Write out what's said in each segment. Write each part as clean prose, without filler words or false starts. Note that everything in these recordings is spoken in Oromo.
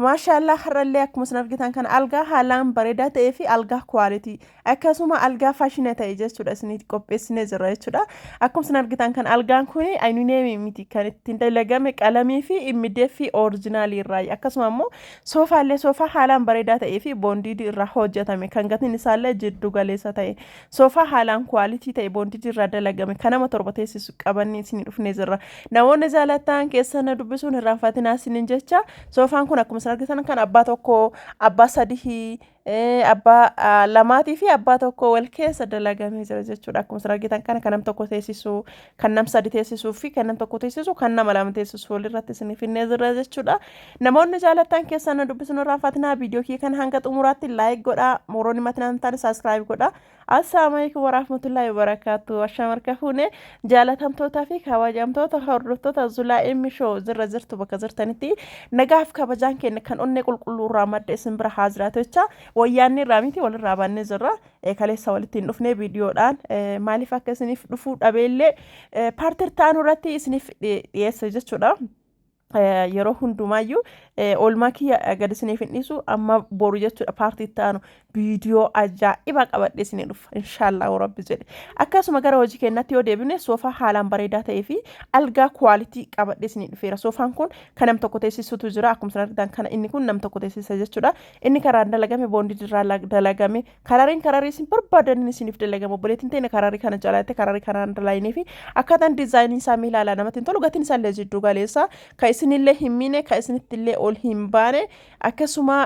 maashaallah har'allee akkuma isin argitan kan algaa haalaan bareedaa ta'ee fi algaa quality akkasuma algaa fashion ta'e jechuudha isin qopheessinee jirra jechuudha akkuma isin argitan kan algaan kun aynuunee miti kan ittiin dalagame qalamii fi immidee fi original irraa akkasuma immoo soofaallee soofaa haalaan bareedaa ta'ee fi boondii irraa hojjetame kan gatiin isaallee jiddu galeessa ta'e soofaa haalaan quality ta'e boondii irraa dalagame kan nama torba teessisu qabanni isin dhufnee jirra namoonni jaalatan keessan dubbisuun irraanfatinaa isinin jecha soofaan kun akkuma isin argitan kan abbaa tokko abbaa sadii abbaa lamaatii fi abbaa tokko wal keessa dalagamee jira jechuudha akkuma isin argitan kana kan nam tokko teessisu kan nam sadi teessisuu fi kan nam tokko teessisu kan nama lama teessisu walirratti isin finnee jirra jechuudha namoonni jaalatan keessan dubbisuun irraanfatinaa viidiyoo kee kan hanga xumuraatti laayik godha moroonni matinaan ta'an saabskiraayib godha assalamu alaykum warahmatullahi wabarakatuh ashamarka fuune jaalatamtoota fi kabajamtoota hordoftoota Zulaa'im Show zirra jirtu bakka jirtanitti nagaaf kabajaan keenya kan onne qulqulluu irraa madda isin bira haaziraatu jecha wayyaanni irraa miti walirraa baannee jirra kaleessa walittiin dhufnee viidiyoodhaan maaliif akka isiniif dhufuu dhabeellee paartii ta'an irratti isiniif dhiyeessa jechuudha yeroo hundumaayyuu oolmaa kiyya gad isiniif hin dhiisu amma boru jechuudha paartii ta'an viidiyoo ajaa'ibaa qabadhee isinii dhufa inshallah rabbi jedhe akkasuma gara hojii keenyatti yoo deebine soofaa haalaan bareedaa ta'ee fi algaa quality qabadhee isinii dhufeera soofaan kun kan nam tokko teessisutu jira akkuma isin argitan kana inni kun nam tokko teessisa jechuudha inni karaan dalagame boondii irraa dalagame kararii isin barbaadan isiniif dalagame obboleettiin ta'e kararii kana jaalate kararii kanaan dalaginee fi akkaataan diizaayinii isaa miilaalaa namatti tolu gatiin isaallee jiddu galeessa ka isinillee hin miine ka isinittillee ol hin baane akkasuma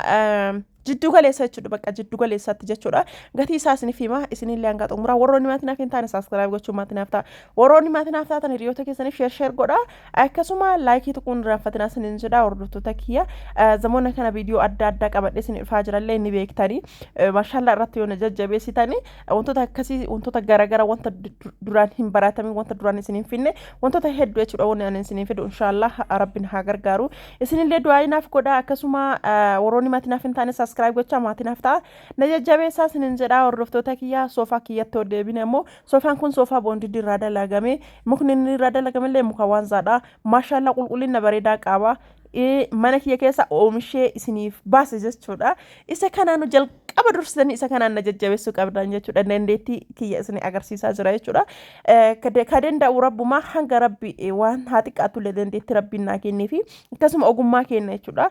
jiddu galeessa jechuudha bakka jiddu galeessaatti jechuudha gatii isaa isiniif hima isinillee hanga xumuraa warroonni maatinaaf hin taane saabskiraayib gochuun maatinaaf ta'a warroonni maatinaaf taatan hiriyoota keessaniif sheer godha akkasuma laayikii tuquun irraanfatinaa isinin jedha hordoftoota kiyya zamoona kana viidiyoo adda addaa qabadhee isin dhufaa jirallee inni beektanii maashaallah irratti yoo na jajjabeessitanii wantoota akkasii wantoota garaagara wanta duraan hin baratamin wanta duraan isin hin finne wantoota hedduu jechuudha wanni ani isin hin fidu inshallah rabbiin haa gargaaru isinillee du'aayinaaf godha akkasuma warroonni maatinaaf hin taane subscribe gocha maatinaaf ta'a na jajjabeessaa isinin jedha hordoftoota kiyya soofaa kiyyatti deebine immoo soofaan kun soofaa boondii irraa dalagame mukni irraa dalagamillee muka waanzaadha maashaallah qulqullina bareedaa qaba mana kiyya keessa oomishee isiniif baase jechuudha isa kanaanu jalqaba dursitanii isa kanaan na jajjabeessuu qabdan jechuudha dandeettii kiyya isin agarsiisaa jira jechuudha ka danda'u rabbumaa hanga rabbi waan haa xiqqaatullee dandeettii rabbiin naa kennee fi akkasuma ogummaa kenna jechuudha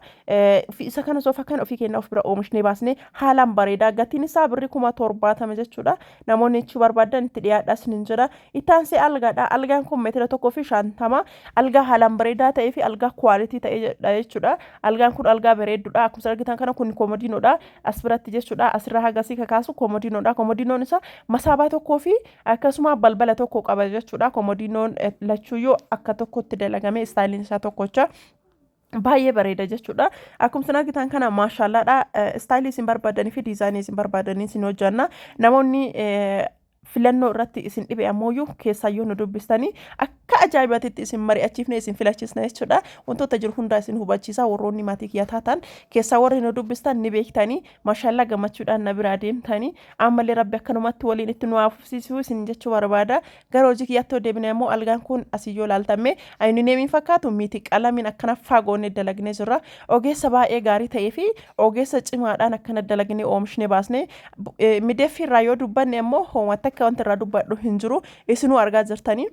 isa kana soofaa kana ofii kenna of bira oomishnee baasnee haalaan bareedaa gatiin isaa birrii 70 jechuudha namoonni ichi barbaadan itti dhiyaadhaa isinin jedha ittaansee algaadha algaan kun meetira 150 algaa haalaan bareedaa ta'ee fi algaa quality ta'ee jechuudha algaan kun algaa bareedduudha akkuma argitan kana kun komodiinoodha as biratti jechuudha asirra hagasii kakaasu komodiinoodha komodiinoon isa masaabaa tokkoo fi akkasuma balbala tokko qaba jechuudha komodiinoon lachuuyyuu akka tokkotti dalagame istaayiliin isaa tokkocha baay'ee bareeda jechuudha akkuma isin argitan kana maashaallaadha istaayilii isin barbaadanii fi diizaayinii isin barbaadanii isin hojjanna namoonni filannoo irratti isin dhibe ammoo keessaayyuu nu dubbistanii akka ajaa'ibaatitti isin mari'achiifne isin filachiisna jechuudha wantoota jiru hundaa isin hubachiisaa warroonni maatii kiyya taatan keessaa warri nu dubbistan ni beektanii maashaallah gammachuudhaan na biraa deemtanii ammallee rabbi akkanumatti waliin itti nu haafufsiisuu isin jechuu barbaada gara hojii kiyyatti deebine ammoo algaan kun asiyyoo laaltame aynuneemiin fakkaatu miti qalamiin akkana faagoonne dalagnee jirra ogeessa baay'ee gaarii ta'ee fi ogeessa cimaadhaan akkana dalagnee oomishne baasne mideeffirraa yoo dubbanne ammoo hoomata akka wanti irraa dubbadhu hin jiru isinuu argaa jirtanii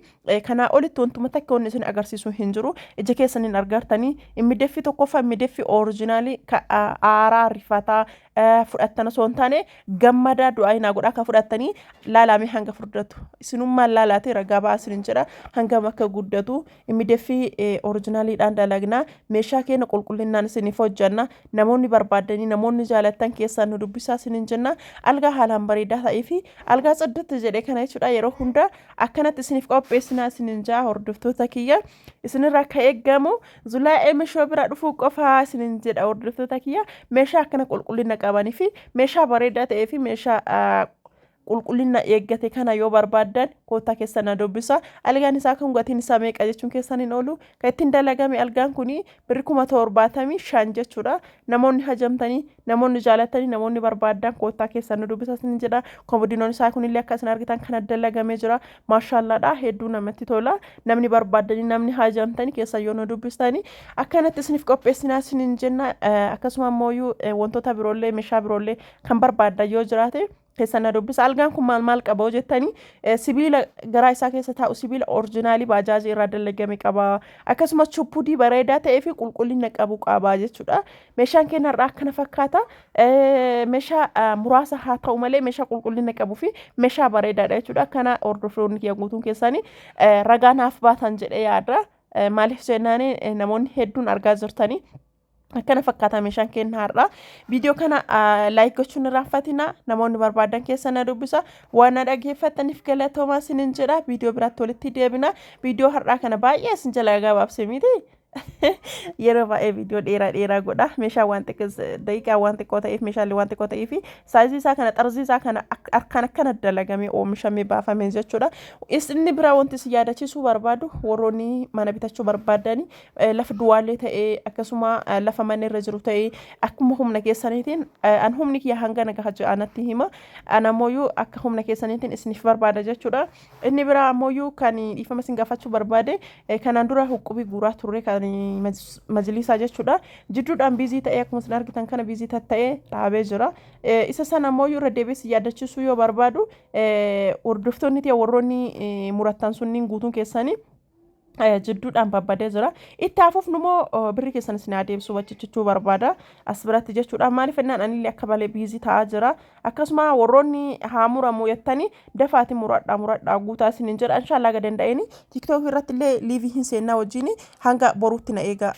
kana olitti wantuma takka wanni isin agarsiisu hin jiru ija keessaniin argartanii immideeffi tokkoffaa immideeffi orijinaalii ka aaraa rifataa fudhattan osoo hin taane gammadaa du'aayinaa godhaa ka fudhattanii laalame hanga furdatu isinummaan laalaate ragaa baasin jedha hanga akka guddatu immideeffi orijinaaliidhaan dalagnaa meeshaa keenya qulqullinaan isiniif hojjanna namoonni barbaadanii namoonni jaalattan keessaa nu dubbisaa isinin jenna algaa haalaan bareedaa ta'ee fi algaa cidditti jedhee kana jechuudha yeroo hunda akkanatti isiniif qopheessinaa isinin jaa hordoftoota kiyya isinirraa akka eeggamu Zulaa'im Show bira dhufuu qofaa isinin jedha hordoftoota kiyya meeshaa akkana qulqullina qabanii fi meeshaa bareedaa ta'ee fi meeshaa qulqullina eeggate kana yoo barbaadan koottaa keessa na dubbisa. Algaan isaa kan gatiin isaa meeqa jechuun keessan hin oolu. Kan ittiin dalagame algaan kuni birri 75,000 jechuudha. Namoonni hajamtanii, namoonni jaalatanii, namoonni barbaadan koottaa keessa na dubbisa sin jedha. Komodiinoon isaa kunillee akka isin argitan kana dalagamee jira. Maashaallaadha hedduu namatti tola. Namni barbaadanii namni hajamtanii keessa yoo na dubbistanii akkanatti isiniif qopheessinaa sin jenna. Akkasuma ammoo wantoota biroollee meeshaa biroollee kan barbaadan yoo jiraate keessan na dubbisa. Algaan kun maal qaba jettanii sibiila garaa isaa keessa taa'u sibiila orjinaalii baajaajii irraa dalagame qaba. Akkasuma chuppudii bareedaa ta'ee fi qulqullina qabu qaba jechuudha. Meeshaan keenya irraa akkana fakkaata. Meeshaa muraasa haa ta'u malee meeshaa qulqullina qabuu fi meeshaa bareedaadha jechuudha. Kana hordoftoonni kiyya guutuun keessanii ragaa naaf baatan jedhee yaada. Maaliif jennaan namoonni hedduun argaa jirtanii. Akkana fakkaata meeshaan keenya har'a. Viidiyoo kana laayik gochuun hin raaffatina. Namoonni barbaadan keessa na dubbisa. Waan na dhaggeeffataniif galatoomaa isiniin jedha. Viidiyoo biraatti walitti deebina. Viidiyoo har'aa kana baay'ee isin jalaa gabaabse miti. Yeroo baay'ee viidiyoo dheeraa godha. Meeshaa waan xiqqoo daqiiqaa waan xiqqoo ta'eef meeshaalee waan xiqqoo ta'eef saayizii isaa kana xarzii isaa kana harkaan akkana dalagamee oomishamee baafamee jechuudha. Inni biraa wanti si yaadachiisuu barbaadu warroonni mana bitachuu barbaadanii lafa duwwaallee ta'ee akkasuma lafa manni irra jiru ta'ee akkuma humna keessaniitiin an humni kiyya hanga nagaa anatti hima. An ammoo akka humna keessaniitiin isiniif barbaada jechuudha. Inni biraa ammoo kan dhiifama isin gaafachuu barbaade kanaan dura huqubii guuraa turre kan majlisa jechuudha. Jidduudhaan biizii ta'ee akkuma isin argitan kana biizii ta'ee dhaabee jira. Isa sana ammoo irra deebiis yaadachiisuu yoo barbaadu hordoftoonni ta'e warroonni murattan sunniin guutuun keessanii jidduudhaan babbadee jira. Itti hafuuf numoo birri keessan isin adeemsu wajjichuu barbaada as biratti jechuudha. Maaliif ennaan anillee akka balee biizii ta'aa jira. Akkasuma warroonni haa muramu jettanii dafaati muradhaa guutaa isin jedha. Inshaallah ga danda'eeni TikTok irratti illee liivii hin seennaa wajjin hanga boruutti na eegaa.